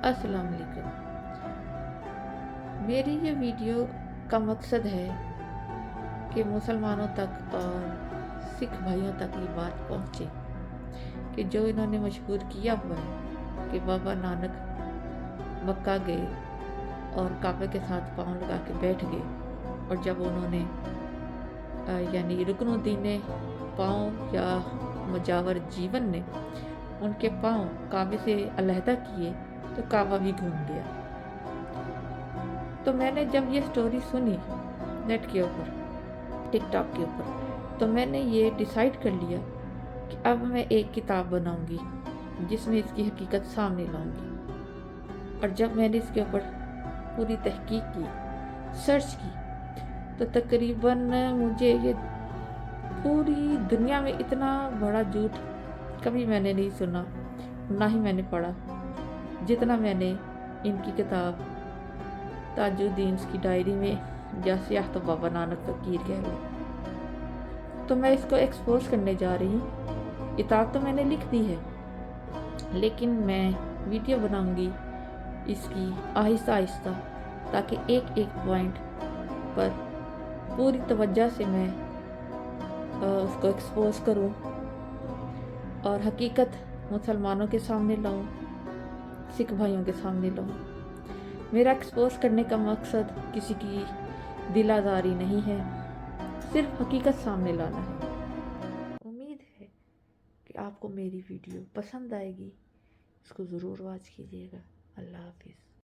السلام علیکم۔ میری یہ ویڈیو کا مقصد ہے کہ مسلمانوں تک اور سکھ بھائیوں تک یہ بات پہنچے کہ جو انہوں نے مشہور کیا ہوا ہے کہ بابا نانک مکہ گئے اور کعبے کے ساتھ پاؤں لگا کے بیٹھ گئے، اور جب انہوں نے یعنی رکن الدین نے پاؤں یا مجاور جیون نے ان کے پاؤں کعبے سے علیحدہ کیے تو کعبہ بھی گھوم گیا۔ تو میں نے جب یہ سٹوری سنی نیٹ کے اوپر، ٹک ٹاک کے اوپر، تو میں نے یہ ڈیسائیڈ کر لیا کہ اب میں ایک کتاب بناؤں گی جس میں اس کی حقیقت سامنے لاؤں گی۔ اور جب میں نے اس کے اوپر پوری تحقیق کی، سرچ کی، تو تقریباً مجھے یہ پوری دنیا میں اتنا بڑا جھوٹ کبھی میں نے نہیں سنا، نہ ہی میں نے پڑھا، جتنا میں نے ان کی کتاب تاج الدین کی ڈائری میں یا سیاحت بابا نانک فقیر کہہ لوں۔ تو میں اس کو ایکسپوز کرنے جا رہی ہوں۔ کتاب تو میں نے لکھ دی ہے، لیکن میں ویڈیو بناؤں گی اس کی آہستہ آہستہ، تاکہ ایک ایک پوائنٹ پر پوری توجہ سے میں اس کو ایکسپوز کروں اور حقیقت مسلمانوں کے سامنے لاؤں، سکھ بھائیوں کے سامنے لاؤں۔ میرا ایکسپوز کرنے کا مقصد کسی کی دل آزاری نہیں ہے، صرف حقیقت سامنے لانا ہے۔ امید ہے کہ آپ کو میری ویڈیو پسند آئے گی، اس کو ضرور واچ کیجیے گا۔ اللہ حافظ۔